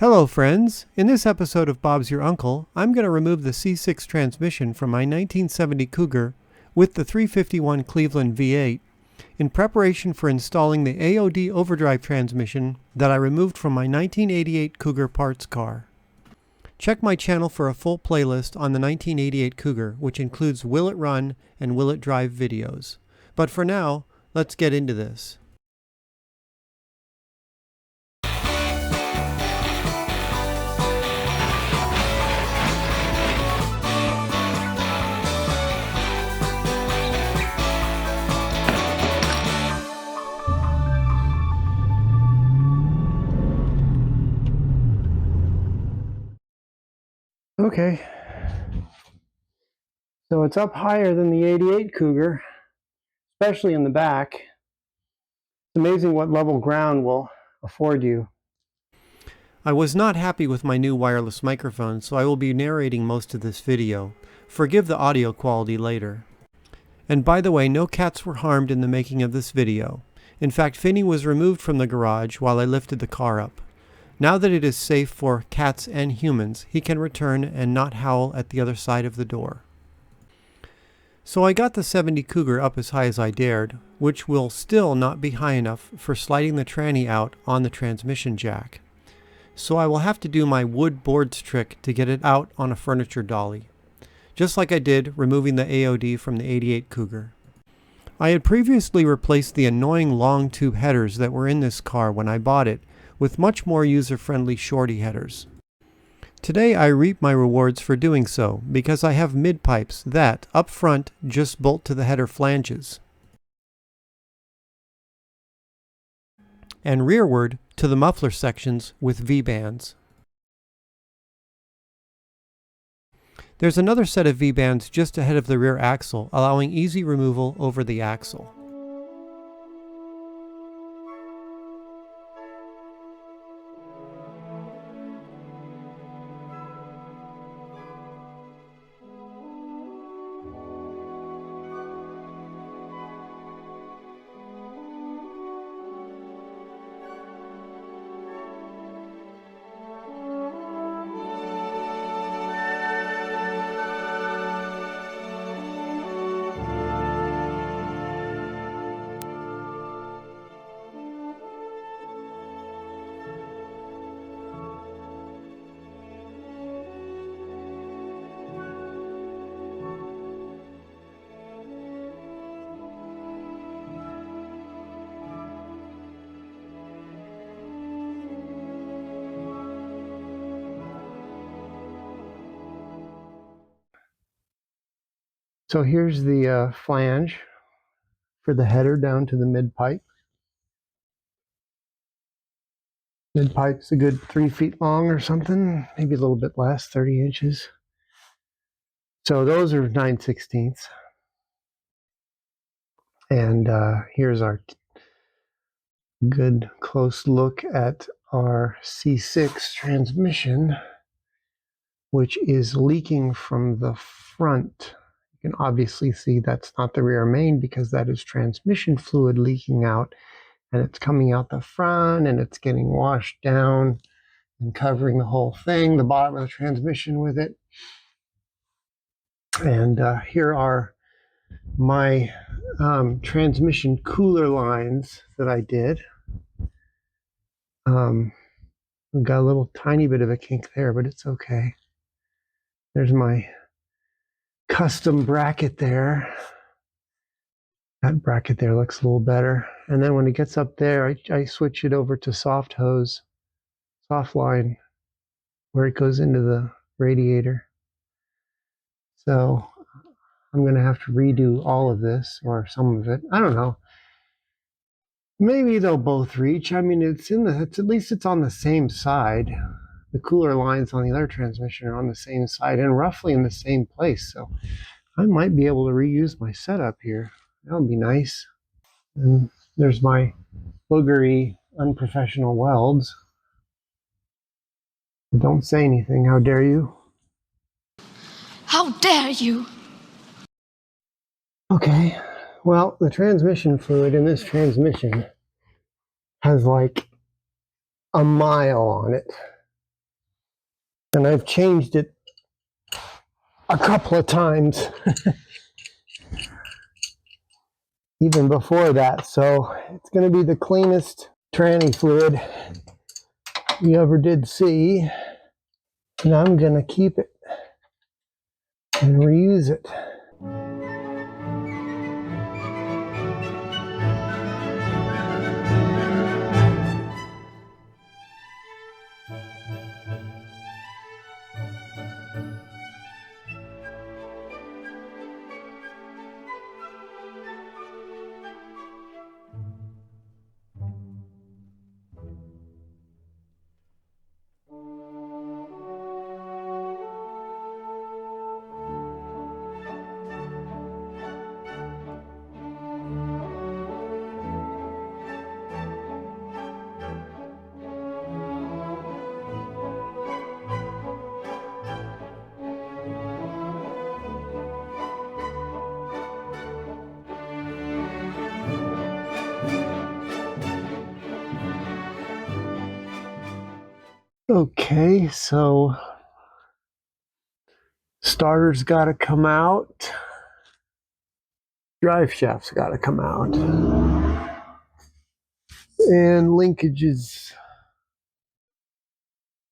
Hello friends! In this episode of Bob's Your Uncle, I'm going to remove the C6 transmission from my 1970 Cougar with the 351 Cleveland V8 in preparation for installing the AOD overdrive transmission that I removed from my 1988 Cougar parts car. Check my channel for a full playlist on the 1988 Cougar, which includes Will It Run and Will It Drive videos. But for now, let's get into this. Okay, so it's up higher than the 88 Cougar, especially in the back. It's amazing what level ground will afford you. I was not happy with my new wireless microphone, so I will be narrating most of this video. Forgive the audio quality later. And by the way, no cats were harmed in the making of this video. In fact, Finny was removed from the garage while I lifted the car up. Now that it is safe for cats and humans, he can return and not howl at the other side of the door. So I got the 70 Cougar up as high as I dared, which will still not be high enough for sliding the tranny out on the transmission jack. So I will have to do my wood boards trick to get it out on a furniture dolly, just like I did removing the AOD from the 88 Cougar. I had previously replaced the annoying long tube headers that were in this car when I bought it, with much more user-friendly shorty headers. Today I reap my rewards for doing so, because I have mid-pipes that, up front, just bolt to the header flanges, and rearward to the muffler sections with V-bands. There's another set of V-bands just ahead of the rear axle, allowing easy removal over the axle. So here's the flange for the header down to the mid-pipe. Mid-pipe's a good 3 feet long or something, maybe a little bit less, 30 inches. So those are 9/16. And here's our good close look at our C6 transmission, which is leaking from the front. You can obviously see that's not the rear main because that is transmission fluid leaking out, and it's coming out the front and it's getting washed down and covering the whole thing, the bottom of the transmission with it. And here are my transmission cooler lines that I did. We've got a little tiny bit of a kink there, but it's okay. There's my custom bracket there. That bracket there looks a little better. And then when it gets up there, I switch it over to soft hose, soft line, where it goes into the radiator. So I'm going to have to redo all of this, or some of it. I don't know. Maybe they'll both reach. I mean, it's at least it's on the same side. The cooler lines on the other transmission are on the same side and roughly in the same place. So I might be able to reuse my setup here. That would be nice. And there's my boogery unprofessional welds. Don't say anything, how dare you? How dare you? Okay, well, the transmission fluid in this transmission has like a mile on it. And I've changed it a couple of times even before that. So it's going to be the cleanest tranny fluid you ever did see. And I'm going to keep it and reuse it. Okay, so starter's got to come out. Drive shaft's got to come out. And linkages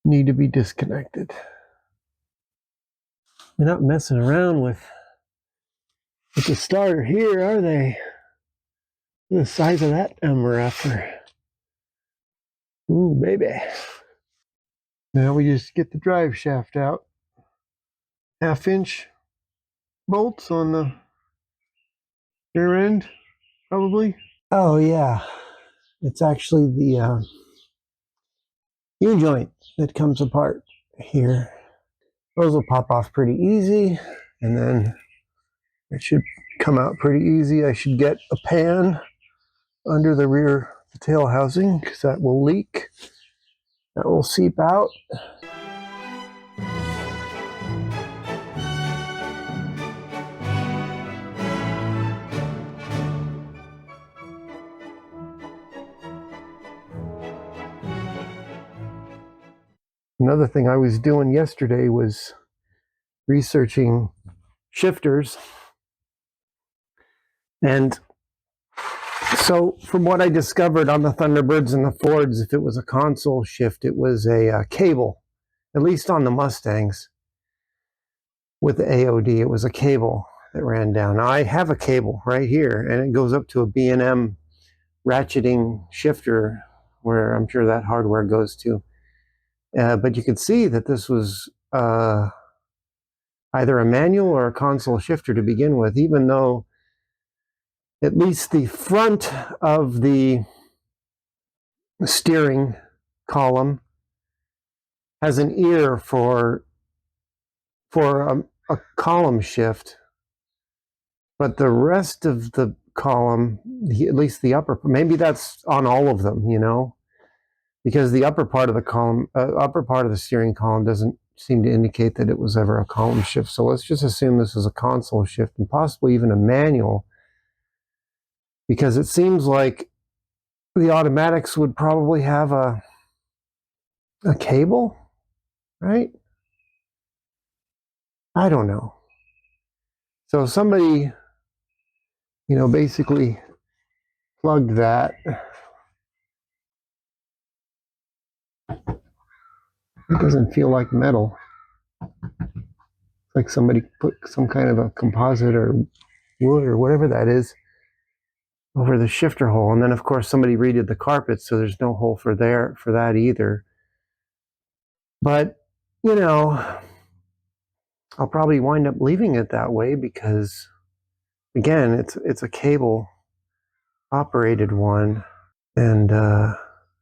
need to be disconnected. They're not messing around with the starter here, are they? The size of that MRFer. Ooh, baby. Now we just get the drive shaft out. 1/2-inch bolts on the rear end, probably. Oh, yeah. It's actually the U-joint that comes apart here. Those will pop off pretty easy, and then it should come out pretty easy. I should get a pan under the rear tail housing because that will leak. That will seep out. Another thing I was doing yesterday was researching shifters. And so from what I discovered on the Thunderbirds and the Fords, if it was a console shift, it was a cable, at least on the Mustangs. With the AOD, it was a cable that ran down. Now, I have a cable right here, and it goes up to a B&M ratcheting shifter, where I'm sure that hardware goes to. But you could see that this was either a manual or a console shifter to begin with, even though at least the front of the steering column has an ear for a column shift, but the rest of the column, at least the upper, maybe that's on all of them, because the upper part of the column, upper part of the steering column doesn't seem to indicate that it was ever a column shift. So let's just assume this is a console shift and possibly even a manual, because it seems like the automatics would probably have a cable, right? I don't know. So somebody, basically plugged that. It doesn't feel like metal. It's like somebody put some kind of a composite or wood or whatever that is over the shifter hole. And then, of course, somebody redid the carpet, so there's no hole for that either. But, I'll probably wind up leaving it that way because, again, it's a cable operated one. And,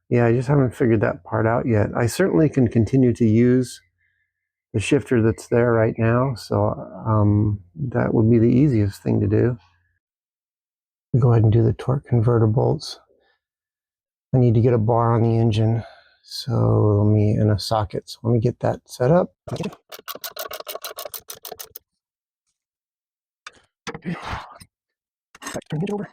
yeah, I just haven't figured that part out yet. I certainly can continue to use the shifter that's there right now, so that would be the easiest thing to do. Go ahead and do the torque converter bolts. I need to get a bar on the engine, so and a socket. So let me get that set up. Turn it over.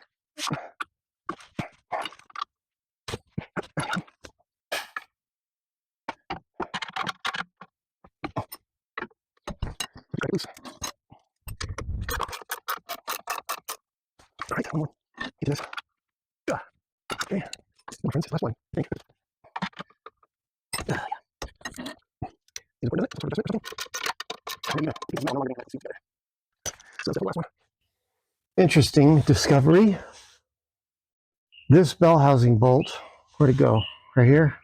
break loose. All right, one more. Get this. Okay. No friends, last one. Thank you. Yeah. Is it worth it? Is it worth it? Maybe not. Because no longer going to see together. So that's the last one. Interesting discovery. This bell housing bolt, where'd it go? Right here?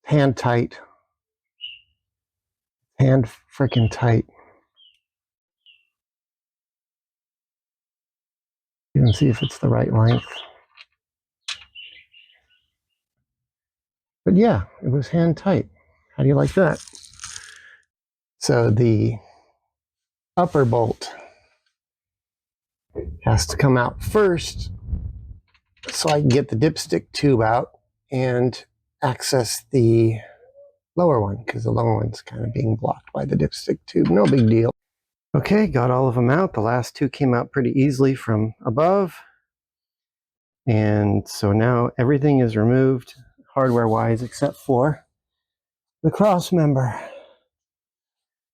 Hand tight. Hand freaking tight. You can see if it's the right length. But yeah, it was hand tight. How do you like that? So the upper bolt has to come out first so I can get the dipstick tube out and access the lower one, because the lower one's kind of being blocked by the dipstick tube. No big deal. Okay, got all of them out. The last two came out pretty easily from above. And so now everything is removed hardware-wise except for the cross member.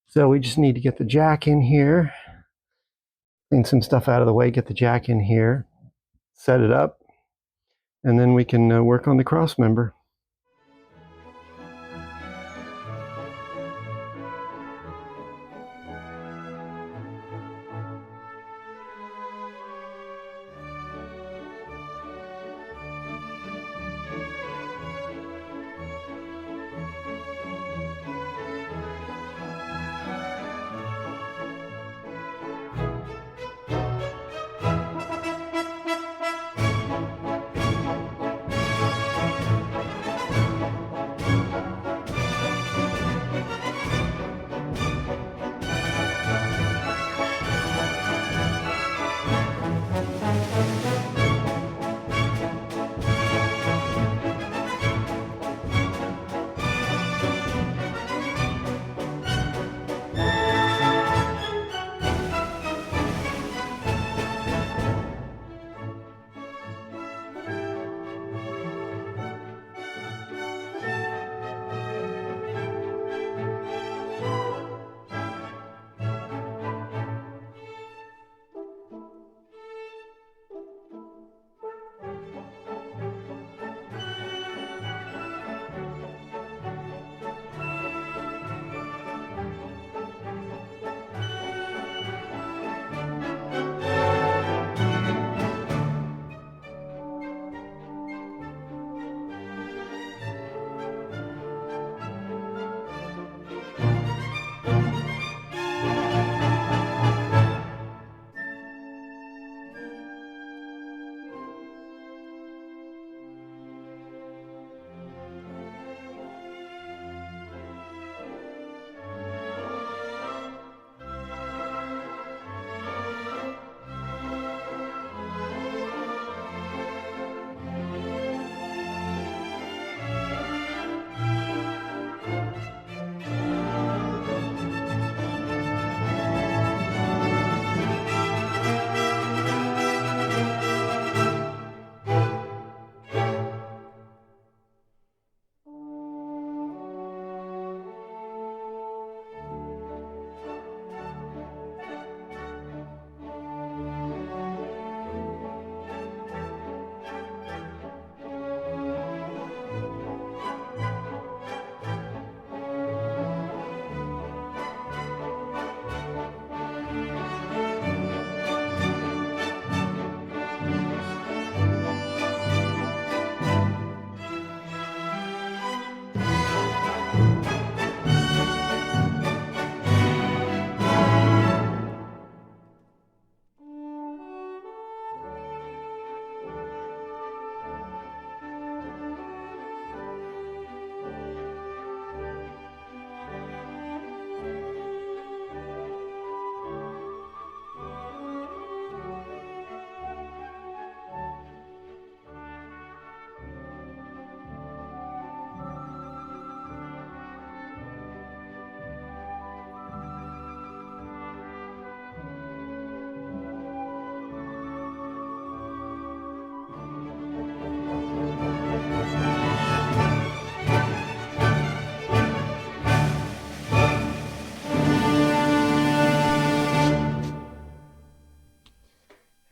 So we just need to get the jack in here, clean some stuff out of the way, get the jack in here, set it up, and then we can work on the cross member.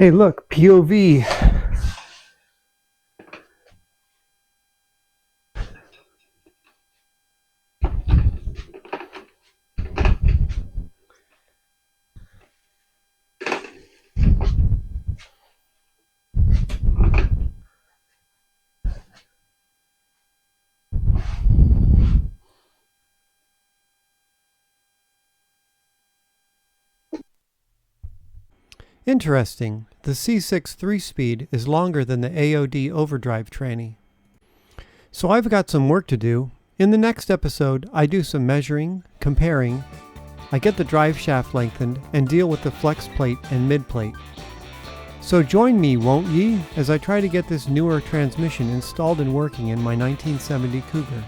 Hey, look, POV. Interesting, the C6 3-speed is longer than the AOD overdrive tranny. So I've got some work to do. In the next episode, I do some measuring, comparing, I get the drive shaft lengthened, and deal with the flex plate and mid plate. So join me, won't ye, as I try to get this newer transmission installed and working in my 1970 Cougar.